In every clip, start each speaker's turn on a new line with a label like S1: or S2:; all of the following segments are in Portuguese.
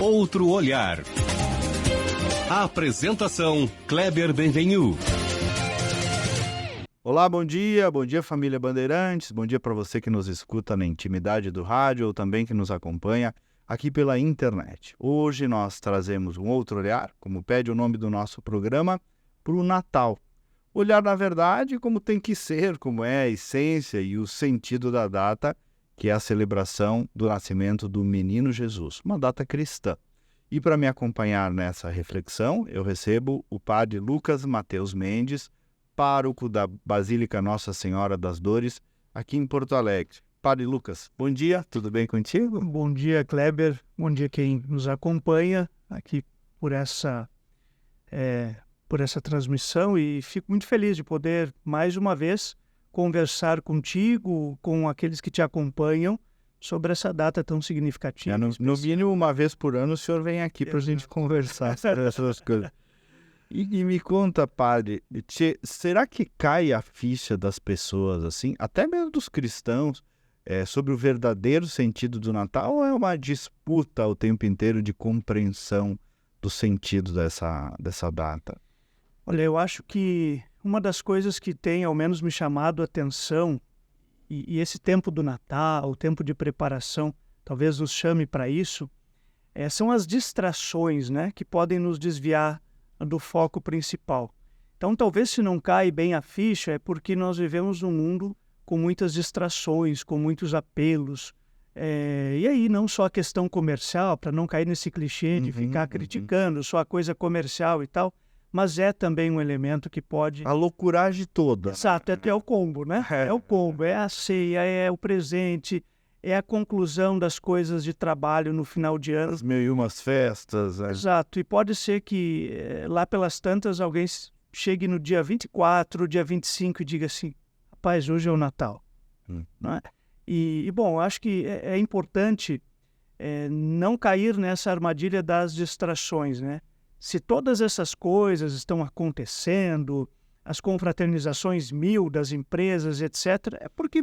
S1: Outro olhar. A apresentação, Kleber Benvenu.
S2: Olá, bom dia família Bandeirantes, bom dia para você que nos escuta na intimidade do rádio ou também que nos acompanha aqui pela internet. Hoje nós trazemos um outro olhar, como pede o nome do nosso programa, para o Natal. Olhar, na verdade, como tem que ser, como é a essência e o sentido da data, que é a celebração do nascimento do menino Jesus, uma data cristã. E para me acompanhar nessa reflexão, eu recebo o padre Lucas Mateus Mendes, pároco da Basílica Nossa Senhora das Dores, aqui em Porto Alegre. Padre Lucas, bom dia, tudo bem contigo?
S3: Bom dia, Kleber, bom dia quem nos acompanha aqui por essa transmissão, e fico muito feliz de poder, mais uma vez, conversar contigo, com aqueles que te acompanham, sobre essa data tão significativa.
S2: No mínimo uma vez por ano o senhor vem aqui para a gente conversar sobre essas coisas. E me conta, padre, será que cai a ficha das pessoas, assim, até mesmo dos cristãos, sobre o verdadeiro sentido do Natal, ou é uma disputa o tempo inteiro de compreensão do sentido dessa data?
S3: Olha, eu acho que uma das coisas que tem, ao menos, me chamado a atenção, e esse tempo do Natal, o tempo de preparação, talvez nos chame para isso, são as distrações, né, que podem nos desviar do foco principal. Então, talvez se não cai bem a ficha, é porque nós vivemos num mundo com muitas distrações, com muitos apelos. E aí, não só a questão comercial, para não cair nesse clichê de ficar criticando só a coisa comercial e tal, mas é também um elemento que pode...
S2: A loucuragem toda.
S3: Exato, é o combo, né? É o combo, é a ceia, é o presente, é a conclusão das coisas de trabalho no final de ano.
S2: As mil e umas festas.
S3: Exato, e pode ser que lá pelas tantas alguém chegue no dia 24, dia 25 e diga assim, rapaz, hoje é o Natal. Não é? E bom, acho que é importante não cair nessa armadilha das distrações, né? Se todas essas coisas estão acontecendo, as confraternizações 1000 das empresas, etc., é porque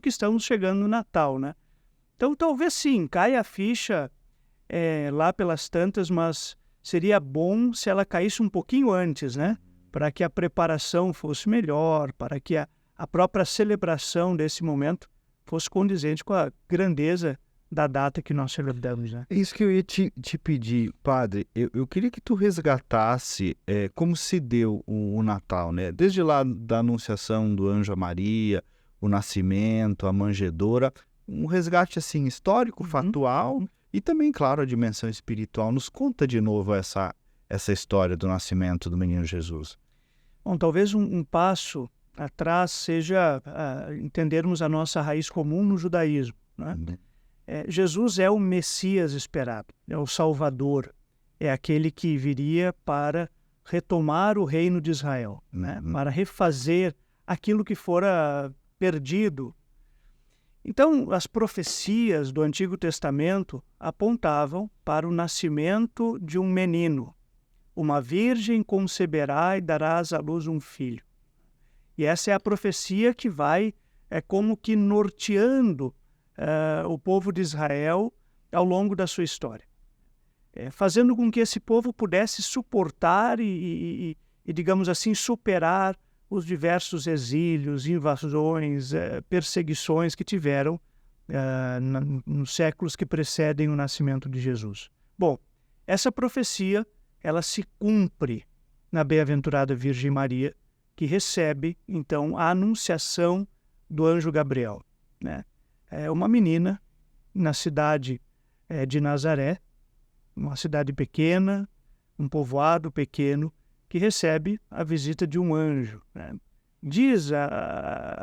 S3: estamos chegando no Natal, né? Então, talvez sim, caia a ficha lá pelas tantas, mas seria bom se ela caísse um pouquinho antes, né? Para que a preparação fosse melhor, para que a própria celebração desse momento fosse condizente com a grandeza da data que nós celebramos, né?
S2: É isso que eu ia te pedir, padre. Eu queria que tu resgatasse como se deu o Natal, né? Desde lá da anunciação do anjo a Maria, o nascimento, a manjedoura, um resgate assim histórico, factual e também, claro, a dimensão espiritual. Nos conta de novo essa história do nascimento do menino Jesus.
S3: Bom, talvez um passo atrás seja entendermos a nossa raiz comum no judaísmo, né? Jesus é o Messias esperado, é o Salvador, é aquele que viria para retomar o reino de Israel, né? Para refazer aquilo que fora perdido. Então, as profecias do Antigo Testamento apontavam para o nascimento de um menino. Uma virgem conceberá e darás à luz um filho. E essa é a profecia que vai como que norteando o povo de Israel ao longo da sua história, fazendo com que esse povo pudesse suportar e, digamos assim, superar os diversos exílios, invasões, perseguições que tiveram nos séculos que precedem o nascimento de Jesus. Bom, essa profecia, ela se cumpre na bem-aventurada Virgem Maria, que recebe, então, a anunciação do anjo Gabriel, né? É uma menina na cidade de Nazaré, uma cidade pequena, um povoado pequeno, que recebe a visita de um anjo, né? Diz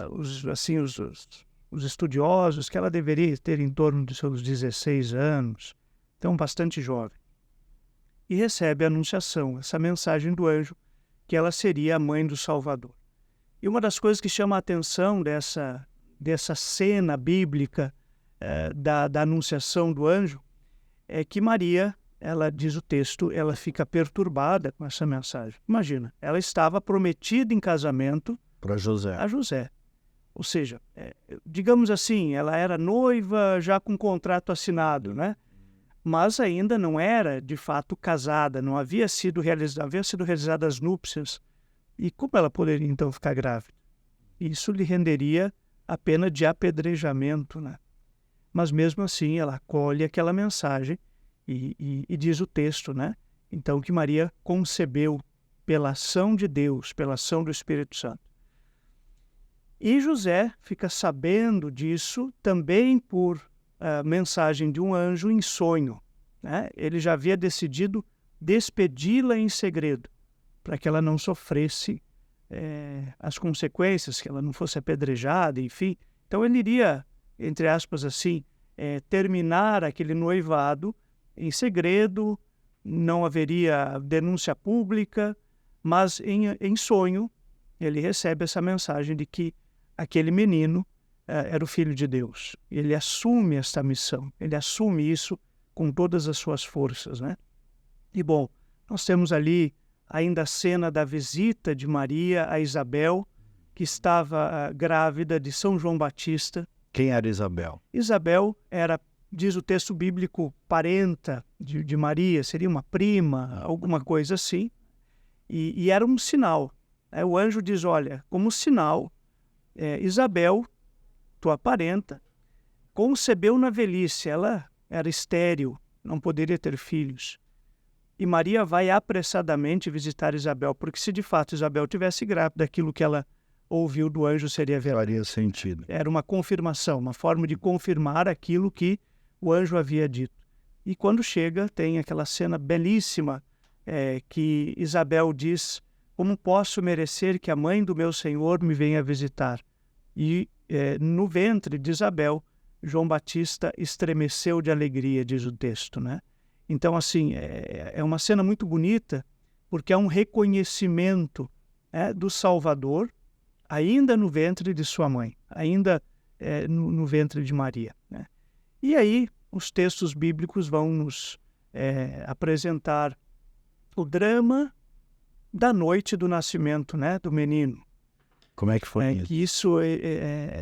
S3: os estudiosos que ela deveria ter em torno de seus 16 anos, então bastante jovem. E recebe a anunciação, essa mensagem do anjo, que ela seria a mãe do Salvador. E uma das coisas que chama a atenção dessa cena bíblica da anunciação do anjo é que Maria, ela diz o texto, ela fica perturbada com essa mensagem. Imagina, ela estava prometida em casamento
S2: para José.
S3: A José. Ou seja, digamos assim, ela era noiva já com contrato assinado, né? mas ainda não era, de fato, casada, não havia sido realizadas as núpcias. E como ela poderia, então, ficar grávida? Isso lhe renderia a pena de apedrejamento, né? Mas, mesmo assim, ela acolhe aquela mensagem e diz o texto, né? Então, que Maria concebeu pela ação de Deus, pela ação do Espírito Santo. E José fica sabendo disso também por mensagem de um anjo em sonho, né? Ele já havia decidido despedi-la em segredo, para que ela não sofresse as consequências, que ela não fosse apedrejada, enfim. Então ele iria, entre aspas assim, terminar aquele noivado em segredo, não haveria denúncia pública, mas em sonho ele recebe essa mensagem de que aquele menino era o Filho de Deus. Ele assume esta missão, ele assume isso com todas as suas forças, né? E, bom, nós temos ali ainda a cena da visita de Maria a Isabel, que estava grávida de São João Batista.
S2: Quem era Isabel?
S3: Isabel era, diz o texto bíblico, parenta de Maria, seria uma prima, alguma coisa assim, e era um sinal. O anjo diz, olha, como sinal, Isabel, tua parenta, concebeu na velhice, ela era estéril, não poderia ter filhos. E Maria vai apressadamente visitar Isabel, porque se de fato Isabel tivesse grávida, aquilo que ela ouviu do anjo seria verdade.
S2: Faria sentido.
S3: Era uma confirmação, uma forma de confirmar aquilo que o anjo havia dito. E quando chega, tem aquela cena belíssima que Isabel diz, como posso merecer que a mãe do meu Senhor me venha visitar? E no ventre de Isabel, João Batista estremeceu de alegria, diz o texto, né? Então, assim, é uma cena muito bonita, porque é um reconhecimento do Salvador, ainda no ventre de sua mãe, ainda no ventre de Maria, né? E aí, os textos bíblicos vão nos apresentar o drama da noite do nascimento, né, do menino.
S2: Como é que foi isso?
S3: Que isso,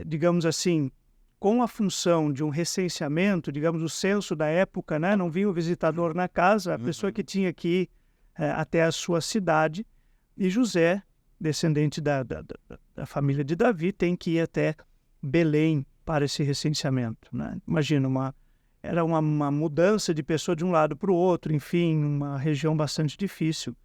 S3: digamos assim, com a função de um recenseamento, digamos, o censo da época, né? Não vinha o visitador na casa, a pessoa que tinha que ir até a sua cidade, e José, descendente da família de Davi, tem que ir até Belém para esse recenseamento, né? Imagina, era uma mudança de pessoa de um lado para o outro, enfim, uma região bastante difícil.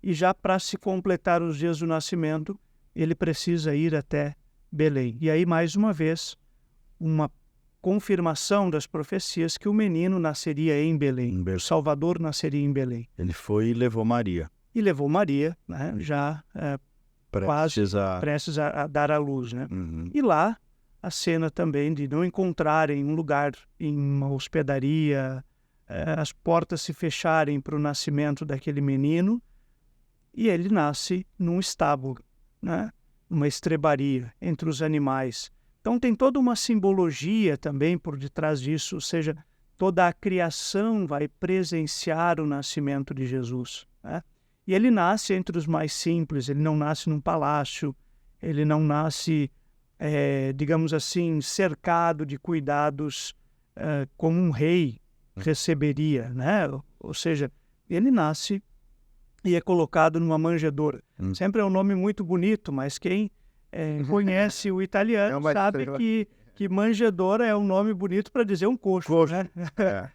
S3: E já para se completar os dias do nascimento, ele precisa ir até Belém. E aí, mais uma vez, uma confirmação das profecias que o menino nasceria em Belém. O Salvador nasceria em Belém.
S2: Ele foi e levou Maria.
S3: E levou Maria, né, já prestes a dar à luz, né?
S2: Uhum.
S3: E lá, a cena também de não encontrarem um lugar em uma hospedaria, as portas se fecharem para o nascimento daquele menino, e ele nasce num estábulo, né? Uma estrebaria entre os animais. Então tem toda uma simbologia também por detrás disso, ou seja, toda a criação vai presenciar o nascimento de Jesus, né? E ele nasce entre os mais simples, ele não nasce num palácio, ele não nasce, digamos assim, cercado de cuidados como um rei receberia, né? Ou seja, ele nasce e é colocado numa manjedoura. Sempre é um nome muito bonito, mas quem conhece o italiano sabe que manjedoura é um nome bonito para dizer um coxo, né?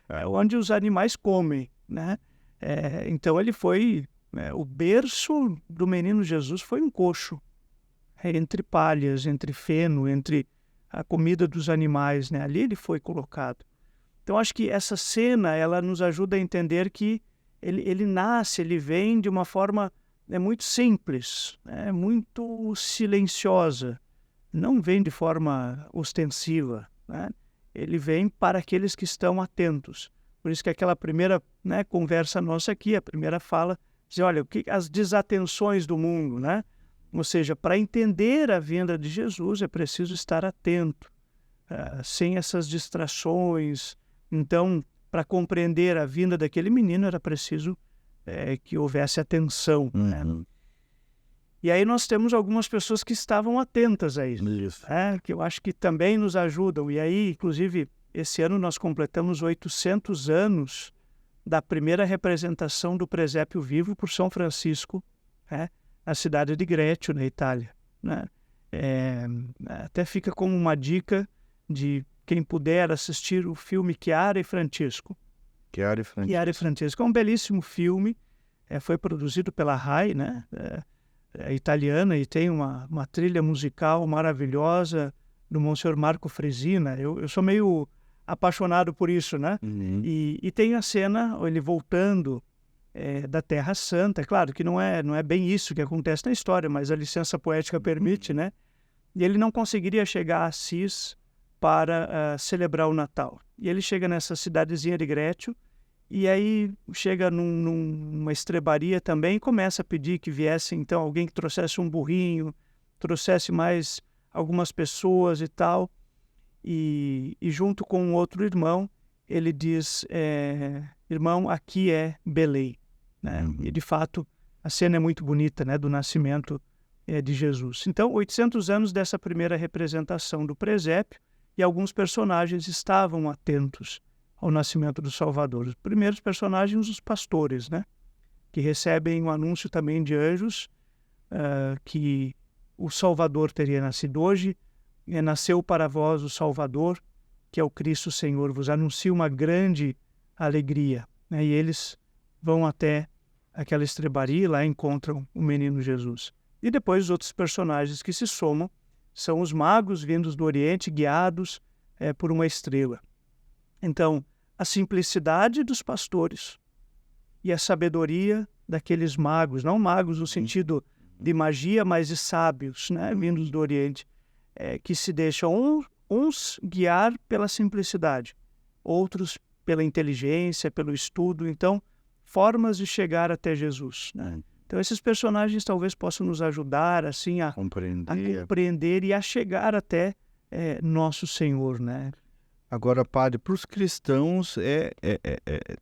S3: É onde os animais comem, né? Então ele foi, o berço do menino Jesus foi um coxo, entre palhas, entre feno, entre a comida dos animais, né? Ali ele foi colocado. Então acho que essa cena ela nos ajuda a entender que ele nasce, ele vem de uma forma muito simples, muito silenciosa, não vem de forma ostensiva, né? Ele vem para aqueles que estão atentos. Por isso que aquela primeira conversa nossa aqui, a primeira fala, diz, olha, as desatenções do mundo, né? Ou seja, para entender a vinda de Jesus é preciso estar atento, sem essas distrações. Então, para compreender a vinda daquele menino era preciso que houvesse atenção, né? E aí nós temos algumas pessoas que estavam atentas a isso. Que eu acho que também nos ajudam. E aí, inclusive, esse ano nós completamos 800 anos da primeira representação do presépio vivo por São Francisco, né, na cidade de Greccio, na Itália, né? Até fica como uma dica de quem puder assistir o filme Chiara e Francesco.
S2: Chiara e Francesco.
S3: Chiara e Francesco é um belíssimo filme, foi produzido pela RAI, né? É italiana, e tem uma trilha musical maravilhosa do Monsenhor Marco Fresina. Eu sou meio apaixonado por isso, né?
S2: Uhum.
S3: E tem a cena, ele voltando da Terra Santa. É claro que não é bem isso que acontece na história, mas a licença poética permite, né? E ele não conseguiria chegar a Assis para celebrar o Natal. E ele chega nessa cidadezinha de Greccio, e aí chega numa estrebaria também e começa a pedir que viesse, então, alguém que trouxesse um burrinho, trouxesse mais algumas pessoas e tal. E junto com um outro irmão, ele diz, irmão, aqui é Belém, né? E de fato, a cena é muito bonita, né, do nascimento de Jesus. Então, 800 anos dessa primeira representação do presépio, e alguns personagens estavam atentos ao nascimento do Salvador. Os primeiros personagens, os pastores, né, que recebem o anúncio também de anjos que o Salvador teria nascido. Hoje, nasceu para vós o Salvador, que é o Cristo Senhor, vos anuncia uma grande alegria, né? E eles vão até aquela estrebaria e lá encontram o menino Jesus. E depois os outros personagens que se somam são os magos vindos do Oriente, guiados por uma estrela. Então, a simplicidade dos pastores e a sabedoria daqueles magos, não magos no sentido de magia, mas de sábios, né, vindos do Oriente, que se deixam uns guiar pela simplicidade, outros pela inteligência, pelo estudo. Então, formas de chegar até Jesus, né? Então, esses personagens talvez possam nos ajudar assim a compreender e a chegar até nosso Senhor, né?
S2: Agora, padre, para os cristãos é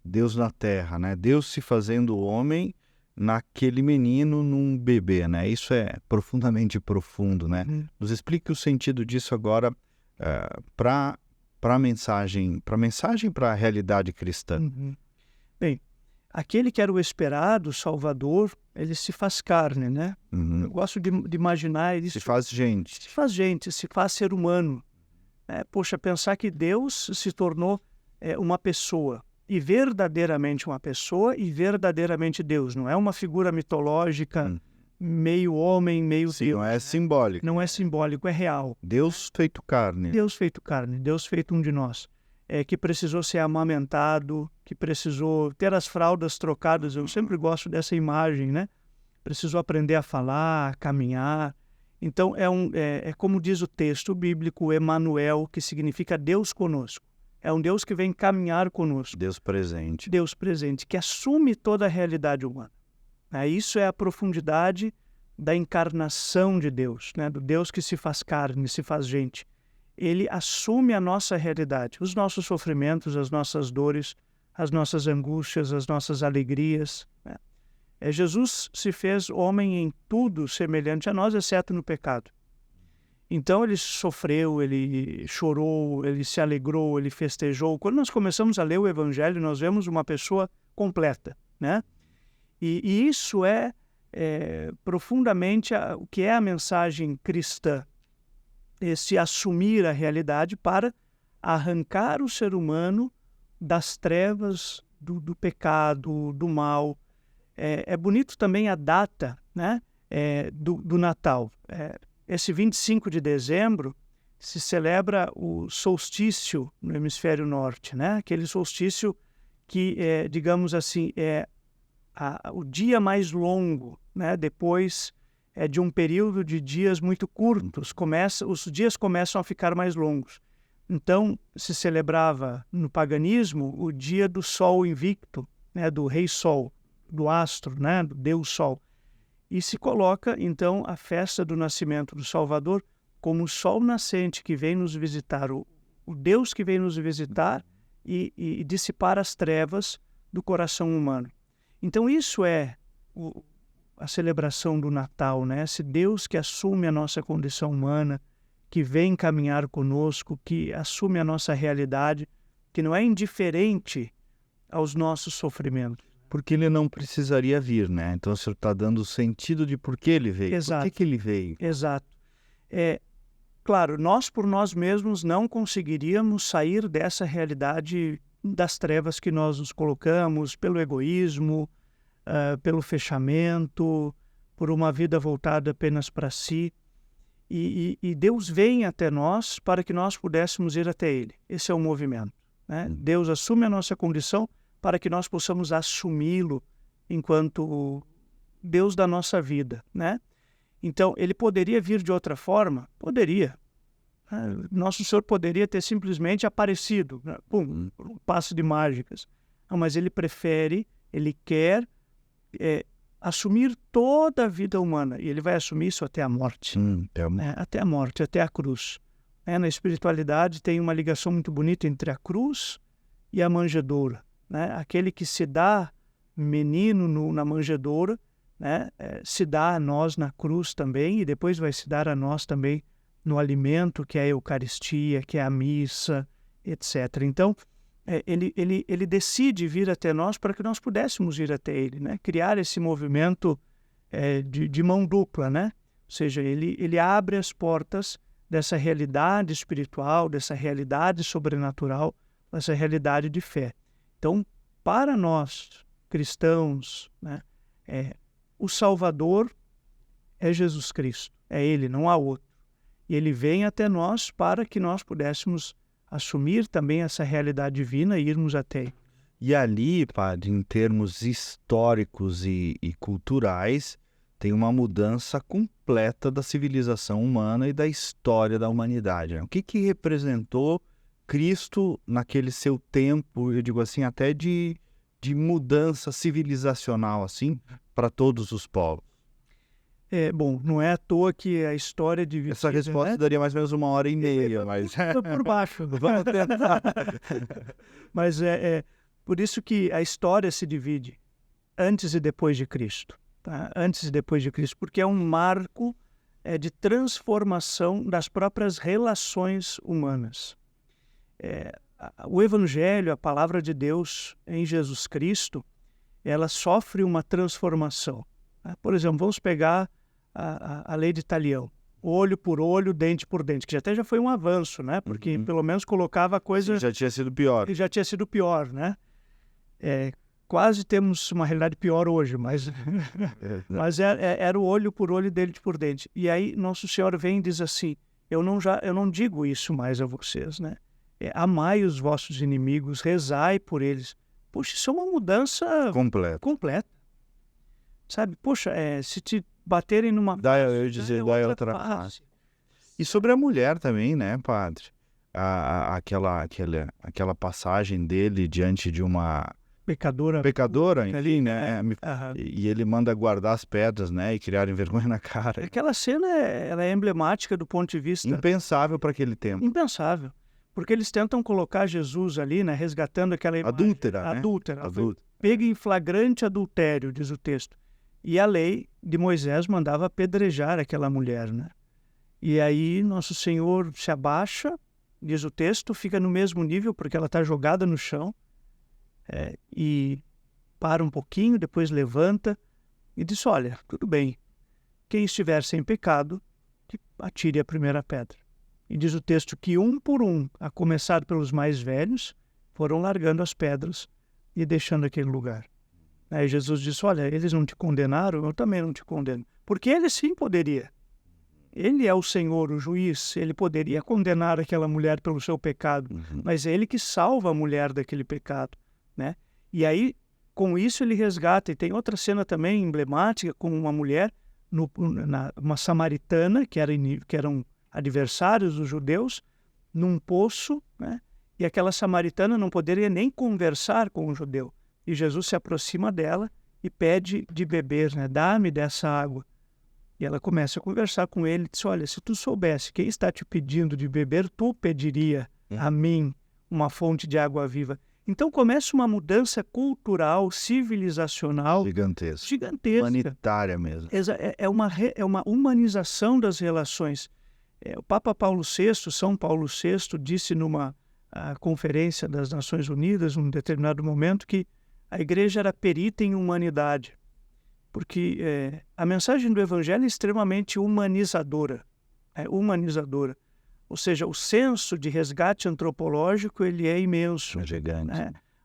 S2: Deus na terra, né? Deus se fazendo homem naquele menino, num bebê, né? Isso é profundamente profundo, né? Nos explique o sentido disso agora para a mensagem, para a realidade cristã.
S3: Bem, aquele que era o esperado, Salvador, ele se faz carne, né? Eu gosto de imaginar isso.
S2: Se faz gente.
S3: Se faz gente, se faz ser humano. Poxa, pensar que Deus se tornou uma pessoa, e verdadeiramente uma pessoa, e verdadeiramente Deus. Não é uma figura mitológica, meio homem, meio
S2: Sim,
S3: Deus.
S2: não é simbólico.
S3: Não é simbólico, é real.
S2: Deus feito carne.
S3: Deus feito carne, Deus feito um de nós. Que precisou ser amamentado, que precisou ter as fraldas trocadas. Eu sempre gosto dessa imagem, né? Precisou aprender a falar, a caminhar. Então, é como diz o texto bíblico, Emanuel, que significa Deus conosco. É um Deus que vem caminhar conosco.
S2: Deus presente.
S3: Deus presente, que assume toda a realidade humana. Isso é a profundidade da encarnação de Deus, né? Do Deus que se faz carne, se faz gente. Ele assume a nossa realidade, os nossos sofrimentos, as nossas dores, as nossas angústias, as nossas alegrias, né? Jesus se fez homem em tudo semelhante a nós, exceto no pecado. Então ele sofreu, ele chorou, ele se alegrou, ele festejou. Quando nós começamos a ler o Evangelho, nós vemos uma pessoa completa, né? E isso é profundamente o que é a mensagem cristã. Esse assumir a realidade para arrancar o ser humano das trevas, do pecado, do mal. É bonito também a data, né, do Natal. Esse 25 de dezembro se celebra o solstício no hemisfério norte, né? Aquele solstício que, digamos assim, é o dia mais longo, né? Depois de um período de dias muito curtos, os dias começam a ficar mais longos. Então, se celebrava no paganismo o dia do Sol invicto, né? Do Rei Sol, do astro, né? Do Deus Sol. E se coloca, então, a festa do nascimento do Salvador como o sol nascente que vem nos visitar, o Deus que vem nos visitar e dissipar as trevas do coração humano. Então, isso é a celebração do Natal, né? Esse Deus que assume a nossa condição humana, que vem caminhar conosco, que assume a nossa realidade, que não é indiferente aos nossos sofrimentos.
S2: Porque ele não precisaria vir, né? Então o senhor está dando o sentido de por que ele veio.
S3: Exato.
S2: Por que ele veio?
S3: Exato. Claro, nós por nós mesmos não conseguiríamos sair dessa realidade das trevas que nós nos colocamos, pelo egoísmo, pelo fechamento, por uma vida voltada apenas para si. E Deus vem até nós para que nós pudéssemos ir até Ele. Esse é o movimento, né? Deus assume a nossa condição para que nós possamos assumi-lo enquanto Deus da nossa vida, né? Então, Ele poderia vir de outra forma? Poderia. Nosso Senhor poderia ter simplesmente aparecido, né? Pum, um passe de mágicas. Não, mas Ele prefere, Ele quer assumir toda a vida humana. E Ele vai assumir isso até a morte. Até a morte, até a cruz. Na espiritualidade tem uma ligação muito bonita entre a cruz e a manjedoura, né? Aquele que se dá menino na manjedoura, né? Se dá a nós na cruz também, e depois vai se dar a nós também no alimento, que é a Eucaristia, que é a missa, etc. Então, ele decide vir até nós para que nós pudéssemos ir até Ele, né? Criar esse movimento de mão dupla, né? Ou seja, ele abre as portas dessa realidade espiritual, dessa realidade sobrenatural, dessa realidade de fé. Então, para nós, cristãos, né, o Salvador é Jesus Cristo, é Ele, não há outro. E Ele vem até nós para que nós pudéssemos assumir também essa realidade divina e irmos até Ele.
S2: E ali, padre, em termos históricos e culturais, tem uma mudança completa da civilização humana e da história da humanidade, né? O que representou Cristo naquele seu tempo, eu digo assim, até de mudança civilizacional, assim, para todos os povos?
S3: Bom, não é à toa que a história de...
S2: Essa resposta daria mais ou menos 1h30, mas...
S3: Por baixo.
S2: Vamos tentar.
S3: Mas por isso que a história se divide antes e depois de Cristo. Tá? Antes e depois de Cristo, porque é um marco de transformação das próprias relações humanas. O Evangelho, a palavra de Deus em Jesus Cristo, ela sofre uma transformação. Tá? Por exemplo, vamos pegar a lei de Talião, olho por olho, dente por dente, que até já foi um avanço, né? Porque pelo menos colocava a coisa...
S2: Já tinha sido pior.
S3: Já tinha sido pior, né? Quase temos uma realidade pior hoje, mas era o olho por olho, dente por dente. E aí Nosso Senhor vem e diz assim, eu não digo isso mais a vocês, né? Amai os vossos inimigos, rezai por eles. Poxa, isso é uma mudança completa. Sabe? Poxa, se te baterem numa...
S2: Dá outra face. E sobre a mulher também, né, padre? Aquela passagem dele diante de uma... Pecadora, enfim, né? E ele manda guardar as pedras, né? E criarem vergonha na cara.
S3: Aquela cena ela é emblemática do ponto de vista...
S2: Impensável para aquele tempo.
S3: Impensável. Porque eles tentam colocar Jesus ali, né? Resgatando aquela imagem... Adúltera. Pega em flagrante adultério, diz o texto. E a lei de Moisés mandava apedrejar aquela mulher, né? E aí Nosso Senhor se abaixa, diz o texto, fica no mesmo nível, porque ela está jogada no chão, e para um pouquinho, depois levanta e diz, olha, tudo bem, quem estiver sem pecado, que atire a primeira pedra. E diz o texto que um por um, a começar pelos mais velhos, foram largando as pedras e deixando aquele lugar. Aí Jesus disse, olha, eles não te condenaram, eu também não te condeno. Porque ele sim poderia. Ele é o Senhor, o juiz, ele poderia condenar aquela mulher pelo seu pecado, mas é ele que salva a mulher daquele pecado, né? E com isso ele resgata. E tem outra cena também emblemática com uma mulher, uma samaritana, que eram adversários dos judeus, num poço, né? E aquela samaritana não poderia nem conversar com o judeu. E Jesus se aproxima dela e pede de beber, né? Dá-me dessa água. E ela começa a conversar com ele e diz, olha, se tu soubesse quem está te pedindo de beber, tu pediria a mim uma fonte de água viva. Então começa uma mudança cultural, civilizacional
S2: gigantesca. Humanitária mesmo.
S3: É uma humanização das relações. O Papa Paulo VI, São Paulo VI, disse numa a Conferência das Nações Unidas, num determinado momento, que a igreja era perita em humanidade, porque a mensagem do Evangelho é extremamente humanizadora, humanizadora. Ou seja, o senso de resgate antropológico ele é imenso.
S2: É gigante.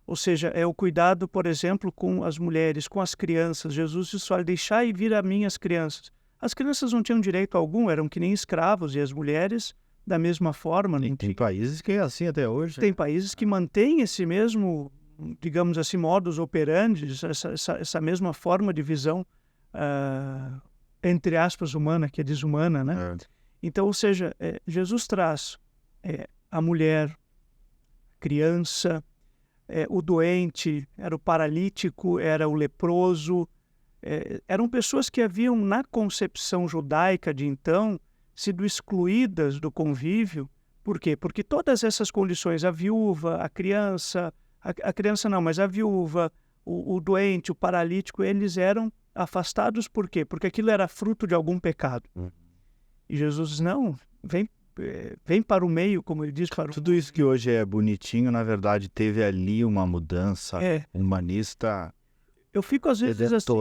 S3: Ou seja, é o cuidado, por exemplo, com as mulheres, com as crianças. Jesus disse, olha, deixai vir a mim as crianças. As crianças não tinham direito algum, eram que nem escravos, e as mulheres, da mesma forma.
S2: Tem países que é assim até hoje.
S3: Tem países que mantêm esse mesmo, digamos assim, modus operandi, essa mesma forma de visão, entre aspas, humana, que é desumana, né? Então, ou seja, Jesus traz a mulher, a criança, o doente, era o paralítico, era o leproso. Eram pessoas que haviam, na concepção judaica de então, sido excluídas do convívio. Por quê? Porque todas essas condições, a viúva, a criança não, mas a viúva, o doente, o paralítico, eles eram afastados. Por quê? Porque aquilo era fruto de algum pecado. E Jesus diz, não, vem para o meio, como ele diz.
S2: Tudo isso que hoje é bonitinho, na verdade, teve ali uma mudança humanista.
S3: Eu fico, às vezes, assim,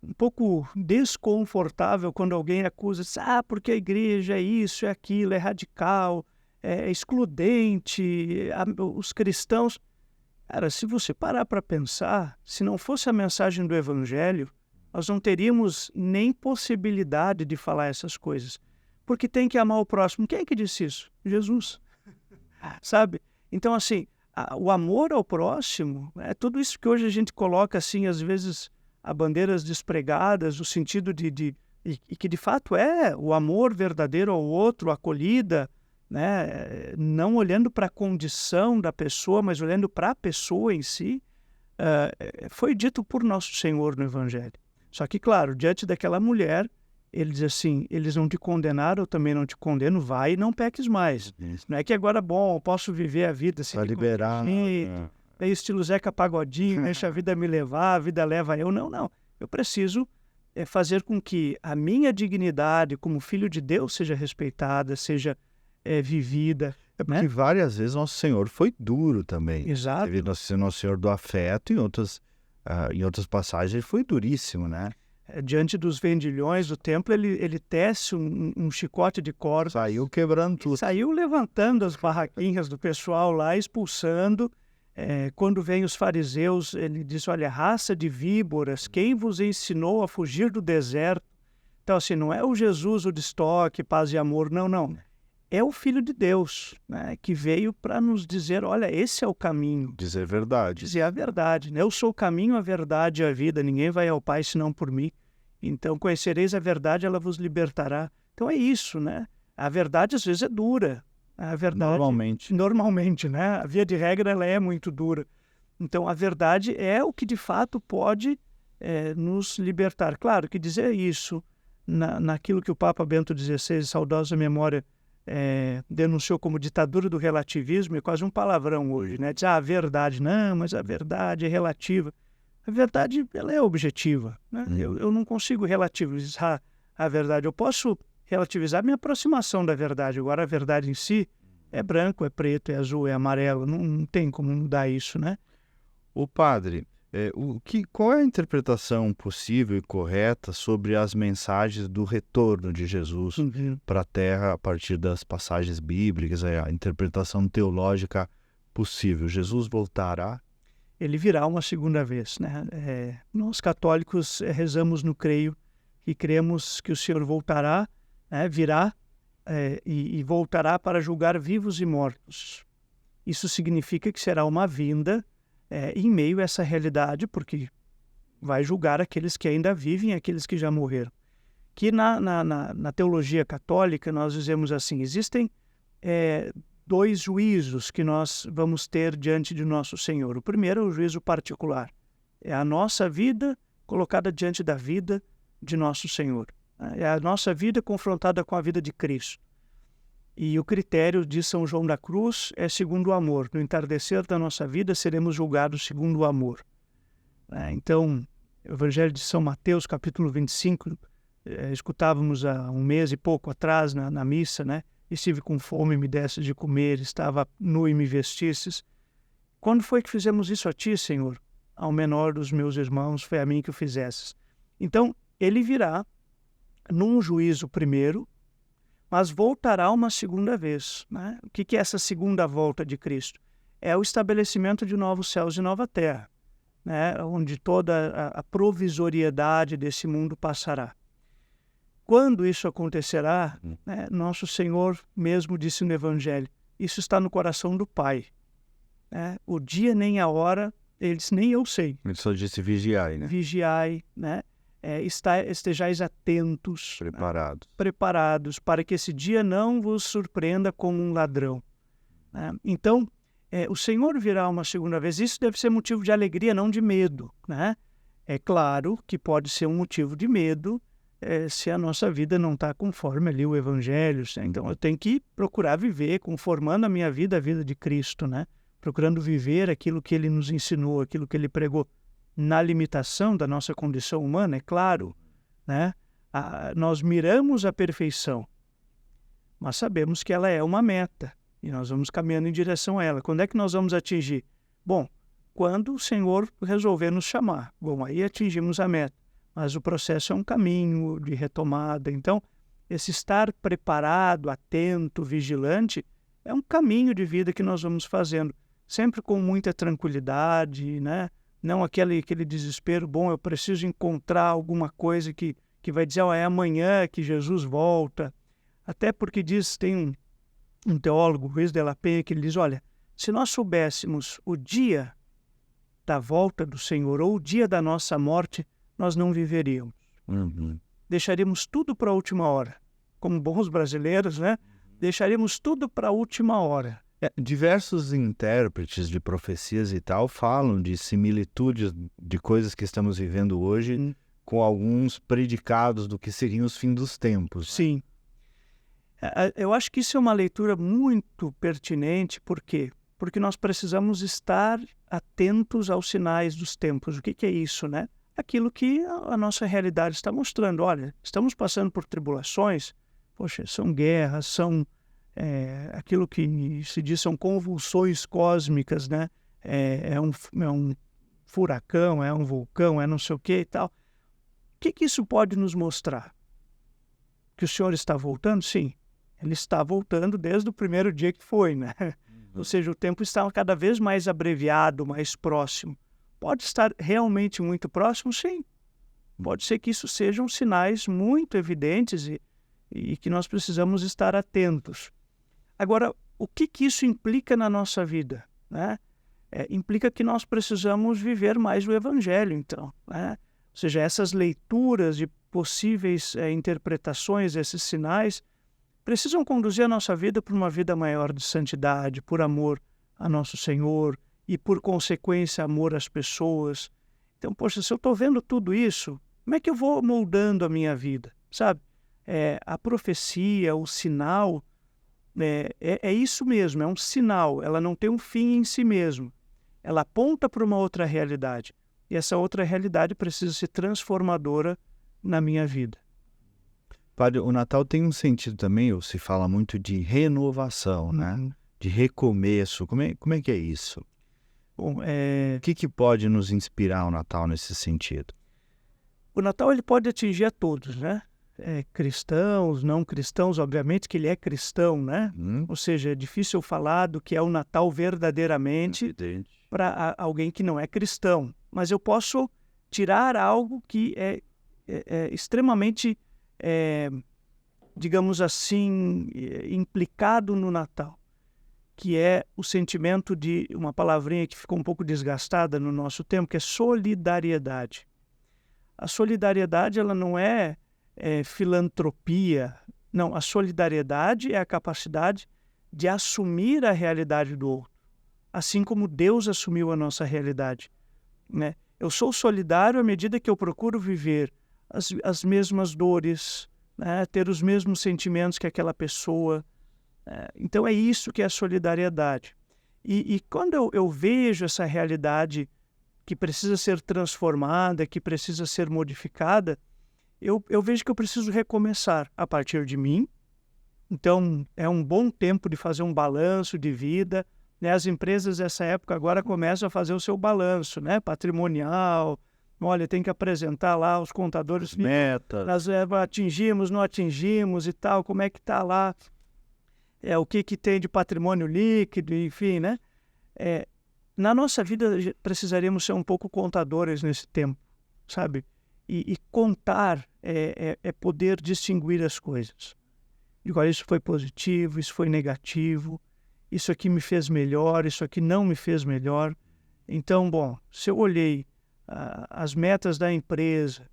S3: um pouco desconfortável quando alguém acusa, porque a igreja é isso, é aquilo, é radical, é excludente, os cristãos... Cara, se você parar para pensar, se não fosse a mensagem do Evangelho, nós não teríamos nem possibilidade de falar essas coisas. Porque tem que amar o próximo. Quem é que disse isso? Jesus. Sabe? Então, assim, o amor ao próximo, tudo isso que hoje a gente coloca, assim, às vezes, a bandeiras despregadas, o sentido e que de fato é o amor verdadeiro ao outro, a acolhida, né? Não olhando para a condição da pessoa, mas olhando para a pessoa em si, foi dito por nosso Senhor no Evangelho. Só que, claro, diante daquela mulher, ele diz assim, eles não te condenaram, eu também não te condeno, vai e não peques mais. Não é que agora, bom, eu posso viver a vida assim,
S2: para liberar.
S3: Estilo Zeca Pagodinho, deixa a vida me levar, a vida leva eu. Não. Eu preciso fazer com que a minha dignidade como filho de Deus seja respeitada, seja vivida.
S2: Porque várias vezes Nosso Senhor foi duro também.
S3: Exato.
S2: Teve Nosso Senhor do afeto, em outras passagens ele foi duríssimo, né?
S3: Diante dos vendilhões do templo, ele tece um chicote de corda.
S2: Saiu quebrando tudo.
S3: Saiu levantando as barraquinhas do pessoal lá, expulsando. Quando vem os fariseus, ele diz, olha, raça de víboras, quem vos ensinou a fugir do deserto? Então, assim, não é o Jesus, o de estoque, paz e amor, não. É o Filho de Deus, né, que veio para nos dizer, olha, esse é o caminho.
S2: Dizer verdade.
S3: Dizer a verdade, né? Eu sou o caminho, a verdade e a vida, ninguém vai ao Pai senão por mim. Então, conhecereis a verdade, ela vos libertará. Então, é isso, né? A verdade, às vezes, é dura. A verdade, normalmente, né? A via de regra, ela é muito dura. Então, a verdade é o que, de fato, pode nos libertar. Claro que dizer isso, naquilo que o Papa Bento XVI, saudosa memória, denunciou como ditadura do relativismo, é quase um palavrão hoje, né? Diz, a verdade, não, mas a verdade é relativa. A verdade, ela é objetiva, né? Eu não consigo relativizar a verdade. Eu posso relativizar a minha aproximação da verdade. Agora, a verdade em si é branco, é preto, é azul, é amarelo. Não tem como mudar isso, né?
S2: O padre, qual é a interpretação possível e correta sobre as mensagens do retorno de Jesus para a Terra a partir das passagens bíblicas, a interpretação teológica possível? Jesus voltará?
S3: Ele virá uma segunda vez, né? Nós católicos rezamos no creio e cremos que o Senhor voltará, virá e voltará para julgar vivos e mortos. Isso significa que será uma vinda em meio a essa realidade, porque vai julgar aqueles que ainda vivem e aqueles que já morreram. Que na teologia católica nós dizemos assim, existem dois juízos que nós vamos ter diante de nosso Senhor. O primeiro é o juízo particular. É a nossa vida colocada diante da vida de nosso Senhor. É a nossa vida confrontada com a vida de Cristo. E o critério de São João da Cruz é segundo o amor. No entardecer da nossa vida seremos julgados segundo o amor. Então, o Evangelho de São Mateus, capítulo 25, escutávamos há um mês e pouco atrás na missa, né? estive com fome e me desse de comer, estava nu e me vestisses. Quando foi que fizemos isso a ti, Senhor? Ao menor dos meus irmãos, foi a mim que o fizesses. Então, ele virá num juízo primeiro, mas voltará uma segunda vez, né? O que é essa segunda volta de Cristo? É o estabelecimento de novos céus e nova terra, né? Onde toda a provisoriedade desse mundo passará. Quando isso acontecerá, né, nosso Senhor mesmo disse no Evangelho, isso está no coração do Pai. Né? O dia nem a hora, ele disse, nem eu sei.
S2: Ele só disse vigiai, né?
S3: Vigiai, né? Estejais atentos,
S2: Preparados.
S3: né? Preparados, para que esse dia não vos surpreenda como um ladrão. Né? Então, o Senhor virá uma segunda vez. Isso deve ser motivo de alegria, não de medo. Né? É claro que pode ser um motivo de medo se a nossa vida não está conforme ali o Evangelho. Então, eu tenho que procurar viver conformando a minha vida à vida de Cristo, né? Procurando viver aquilo que Ele nos ensinou, aquilo que Ele pregou. Na limitação da nossa condição humana, é claro, né? Nós miramos a perfeição, mas sabemos que ela é uma meta e nós vamos caminhando em direção a ela. Quando é que nós vamos atingir? Bom, quando o Senhor resolver nos chamar. Bom, aí atingimos a meta, mas o processo é um caminho de retomada. Então, esse estar preparado, atento, vigilante, é um caminho de vida que nós vamos fazendo, sempre com muita tranquilidade, né? Não aquele desespero, bom, eu preciso encontrar alguma coisa que vai dizer, é amanhã que Jesus volta. Até porque tem um teólogo, Ruiz de la Penha, que ele diz, olha, se nós soubéssemos o dia da volta do Senhor ou o dia da nossa morte, nós não viveríamos. Deixaríamos tudo para a última hora. Como bons brasileiros, né? Deixaríamos tudo para a última hora.
S2: Diversos intérpretes de profecias e tal falam de similitudes de coisas que estamos vivendo hoje com alguns predicados do que seriam os fins dos tempos.
S3: Sim. Eu acho que isso é uma leitura muito pertinente. Por quê? Porque nós precisamos estar atentos aos sinais dos tempos. O que é isso, né? Aquilo que a nossa realidade está mostrando. Olha, estamos passando por tribulações, poxa, são guerras, são... aquilo que se diz são convulsões cósmicas, né? É um furacão, é um vulcão, é não sei o que e tal. O que isso pode nos mostrar? Que o Senhor está voltando? Sim, Ele está voltando desde o primeiro dia que foi, né? Ou seja, o tempo está cada vez mais abreviado, mais próximo. Pode estar realmente muito próximo? Sim. Pode ser que isso sejam sinais muito evidentes e que nós precisamos estar atentos. Agora, o que isso implica na nossa vida? Né? Implica que nós precisamos viver mais o Evangelho, então. Né? Ou seja, essas leituras de possíveis interpretações, esses sinais, precisam conduzir a nossa vida para uma vida maior de santidade, por amor a nosso Senhor e, por consequência, amor às pessoas. Então, poxa, se eu estou vendo tudo isso, como é que eu vou moldando a minha vida? Sabe? A profecia, o sinal... É isso mesmo, é um sinal, ela não tem um fim em si mesmo. Ela aponta para uma outra realidade. E essa outra realidade precisa ser transformadora na minha vida.
S2: Padre, o Natal tem um sentido também, ou se fala muito de renovação, né? De recomeço. Como é que é isso?
S3: Bom,
S2: o que pode nos inspirar o Natal nesse sentido?
S3: O Natal ele pode atingir a todos, né? Cristãos, não cristãos, obviamente que ele é cristão, né? Ou seja, é difícil falar do que é o Natal verdadeiramente para alguém que não é cristão. Mas eu posso tirar algo que é extremamente, digamos assim, implicado no Natal, que é o sentimento de uma palavrinha que ficou um pouco desgastada no nosso tempo, que é solidariedade. A solidariedade, ela não é filantropia. Não, a solidariedade é a capacidade de assumir a realidade do outro, assim como Deus assumiu a nossa realidade. Né? Eu sou solidário à medida que eu procuro viver as mesmas dores, né? Ter os mesmos sentimentos que aquela pessoa. Então é isso que é a solidariedade. E quando eu vejo essa realidade que precisa ser transformada, que precisa ser modificada, eu vejo que eu preciso recomeçar a partir de mim, Então, é um bom tempo de fazer um balanço de vida, né? As empresas dessa época agora começam a fazer o seu balanço, né? Patrimonial. Olha, tem que apresentar lá os contadores.
S2: Metas.
S3: Nós atingimos, não atingimos e tal, como é que está lá, o que tem de patrimônio líquido, enfim, né? Na nossa vida precisaríamos ser um pouco contadores nesse tempo, sabe? E contar é poder distinguir as coisas. Digo, olha, isso foi positivo, isso foi negativo, isso aqui me fez melhor, isso aqui não me fez melhor. Então, bom, se eu olhei as metas da empresa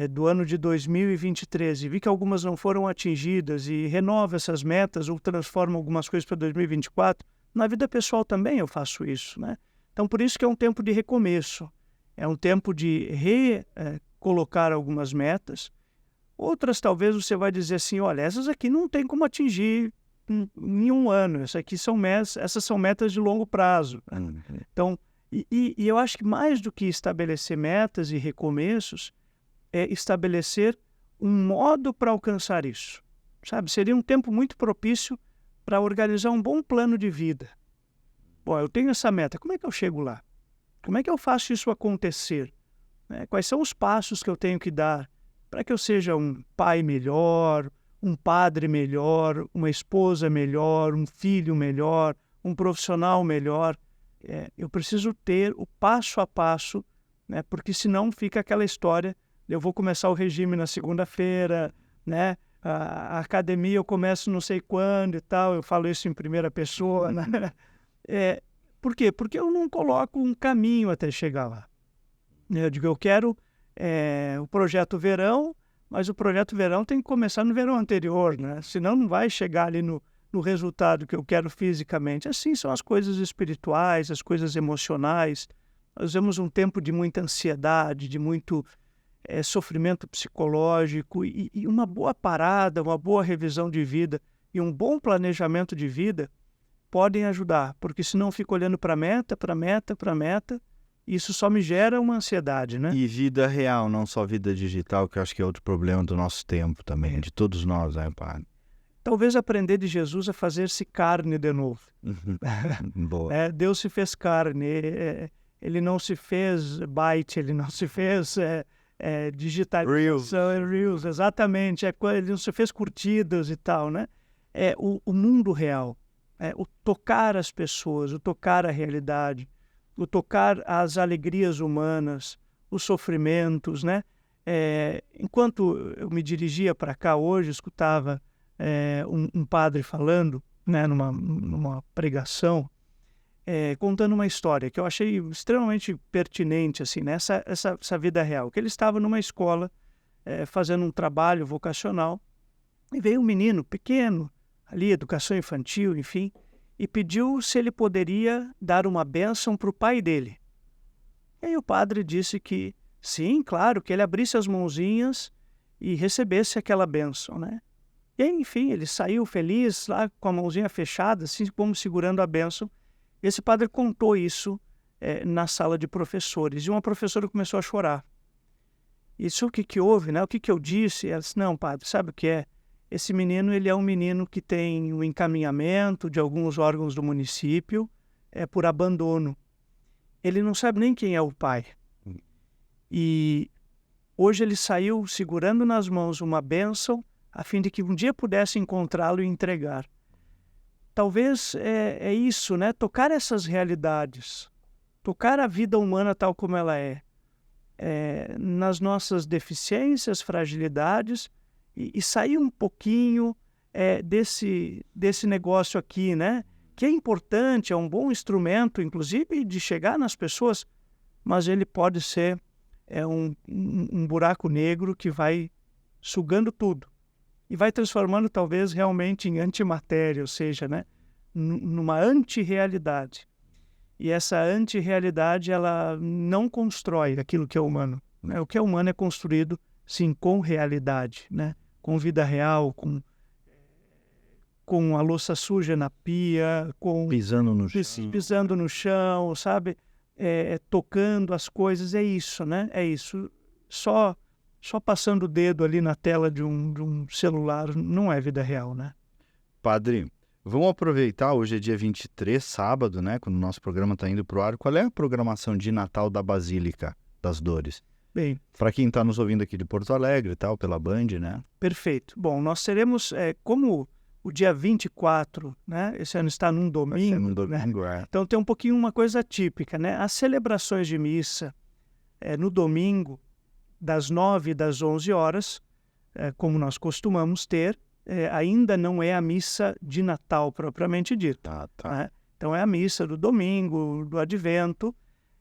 S3: do ano de 2023 e vi que algumas não foram atingidas e renovo essas metas ou transformo algumas coisas para 2024, na vida pessoal também eu faço isso, né? Então, por isso que é um tempo de recomeço, é um tempo de colocar algumas metas. Outras talvez você vai dizer assim, olha, essas aqui não tem como atingir em um ano, essas são metas de longo prazo. Então, e eu acho que mais do que estabelecer metas e recomeços, é estabelecer um modo para alcançar isso, sabe? Seria um tempo muito propício para organizar um bom plano de vida. Bom, eu tenho essa meta, como é que eu chego lá? Como é que eu faço isso acontecer? Quais são os passos que eu tenho que dar para que eu seja um pai melhor, um padre melhor, uma esposa melhor, um filho melhor, um profissional melhor? Eu preciso ter o passo a passo, né? Porque senão fica aquela história, eu vou começar o regime na segunda-feira, né? A academia eu começo não sei quando e tal, eu falo isso em primeira pessoa, né? Por quê? Porque eu não coloco um caminho até chegar lá. Eu digo, eu quero o projeto verão, mas o projeto verão tem que começar no verão anterior, né? Senão não vai chegar ali no resultado que eu quero fisicamente. Assim são as coisas espirituais, as coisas emocionais. Nós vemos um tempo de muita ansiedade, de muito sofrimento psicológico e uma boa parada, uma boa revisão de vida e um bom planejamento de vida podem ajudar, porque senão eu fico olhando para a meta, e isso só me gera uma ansiedade, né?
S2: E vida real, não só vida digital, que eu acho que é outro problema do nosso tempo também, de todos nós, né, Padre?
S3: Talvez aprender de Jesus a fazer-se carne de novo.
S2: Boa.
S3: Deus se fez carne, ele não se fez byte, ele não se fez digitalização, Reels, exatamente, ele não se fez curtidas e tal, né? O mundo real, o tocar as pessoas, o tocar a realidade, o tocar as alegrias humanas, os sofrimentos, né? Enquanto eu me dirigia para cá hoje, escutava um padre falando, né, numa pregação, contando uma história que eu achei extremamente pertinente, assim, né, essa vida real. Que ele estava numa escola fazendo um trabalho vocacional e veio um menino pequeno, ali, educação infantil, enfim, e pediu se ele poderia dar uma bênção para o pai dele. E aí o padre disse que sim, claro, que ele abrisse as mãozinhas e recebesse aquela bênção, né? E aí, enfim, ele saiu feliz lá com a mãozinha fechada, assim como segurando a bênção. Esse padre contou isso na sala de professores e uma professora começou a chorar. Isso o que houve, né? O que eu disse? Ela disse, não, padre, sabe o que é? Esse menino, ele é um menino que tem um encaminhamento de alguns órgãos do município por abandono. Ele não sabe nem quem é o pai. E hoje ele saiu segurando nas mãos uma bênção a fim de que um dia pudesse encontrá-lo e entregar. Talvez é isso, né? Tocar essas realidades, tocar a vida humana tal como ela nas nossas deficiências, fragilidades, e sair um pouquinho desse negócio aqui, né? Que é importante, é um bom instrumento, inclusive, de chegar nas pessoas, mas ele pode ser um buraco negro que vai sugando tudo e vai transformando talvez realmente em antimatéria, ou seja, né? Numa antirrealidade. E essa antirrealidade, ela não constrói aquilo que é humano, né? O que é humano é construído, sim, com realidade, né? Com vida real, com a louça suja na pia,
S2: Pisando no
S3: chão, sabe? Tocando as coisas, é isso, né? É isso. Só passando o dedo ali na tela de um celular não é vida real, né?
S2: Padre, vamos aproveitar, hoje é dia 23, sábado, né? Quando o nosso programa está indo para o ar. Qual é a programação de Natal da Basílica das Dores?
S3: Bem,
S2: para quem está nos ouvindo aqui de Porto Alegre e tal, pela Band, né?
S3: Perfeito. Bom, nós teremos, como o dia 24, né? Esse ano está num domingo,
S2: no domingo,
S3: né? Então tem um pouquinho uma coisa típica, né? As celebrações de missa no domingo, das 9 e das 11 horas, como nós costumamos ter, ainda não é a missa de Natal propriamente dita. Né? Então é a missa do domingo, do Advento,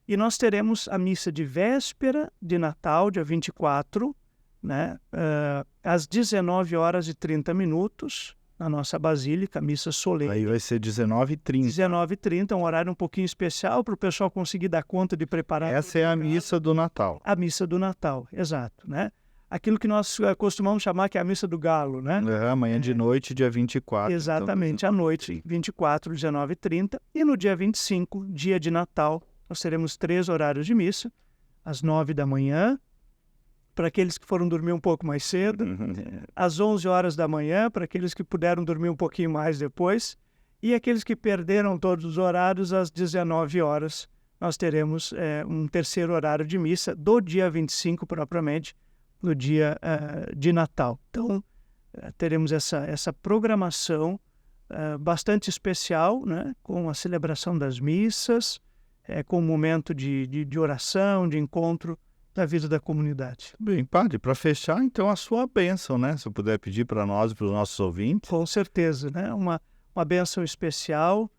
S3: e nós teremos a missa de véspera de Natal, dia 24, né? Às 19 horas e 30 minutos, na nossa Basílica, missa solene.
S2: Aí vai ser 19h30.
S3: 19h30, um horário um pouquinho especial para o pessoal conseguir dar conta de preparar.
S2: Essa é a missa do Natal.
S3: A missa do Natal, exato, né? Aquilo que nós costumamos chamar que é a missa do galo, né?
S2: Amanhã de noite, dia 24.
S3: Exatamente,
S2: então...
S3: à noite, 24, 19h30. E no dia 25, dia de Natal, nós teremos 3 horários de missa, às 9 da manhã, para aqueles que foram dormir um pouco mais cedo, às 11 horas da manhã, para aqueles que puderam dormir um pouquinho mais depois, e aqueles que perderam todos os horários, às 19 horas, nós teremos um terceiro horário de missa, do dia 25 propriamente, no dia de Natal. Então, teremos essa programação bastante especial, né, com a celebração das missas, com um momento de oração, de encontro da vida da comunidade.
S2: Bem, Padre, para fechar, então, a sua bênção, né? Se eu puder pedir para nós e para os nossos ouvintes.
S3: Com certeza, né? Uma bênção especial,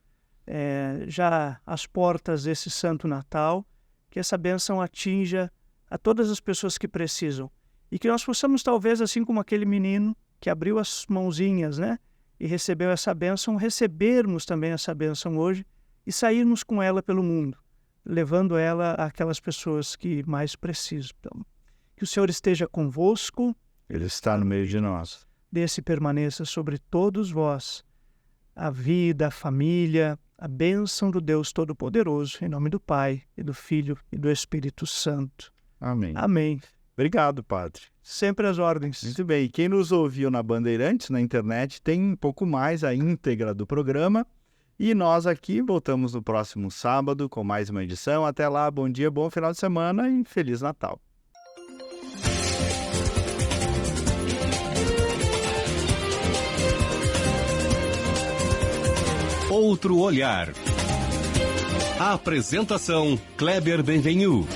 S3: já às portas desse Santo Natal, que essa bênção atinja a todas as pessoas que precisam. E que nós possamos, talvez, assim como aquele menino que abriu as mãozinhas, né? E recebeu essa bênção, recebermos também essa bênção hoje e sairmos com ela pelo mundo, levando ela àquelas pessoas que mais precisam. Então, que o Senhor esteja convosco.
S2: Ele está no meio de nós.
S3: Desce e permaneça sobre todos vós a vida, a família, a bênção do Deus Todo-Poderoso, em nome do Pai, e do Filho e do Espírito Santo.
S2: Amém.
S3: Amém.
S2: Obrigado, Padre.
S3: Sempre às ordens.
S2: Muito bem. E quem nos ouviu na Bandeirantes, na internet, tem um pouco mais a íntegra do programa. E nós aqui voltamos no próximo sábado com mais uma edição. Até lá, bom dia, bom final de semana e Feliz Natal.
S1: Outro olhar. A apresentação Kleber Benvenu.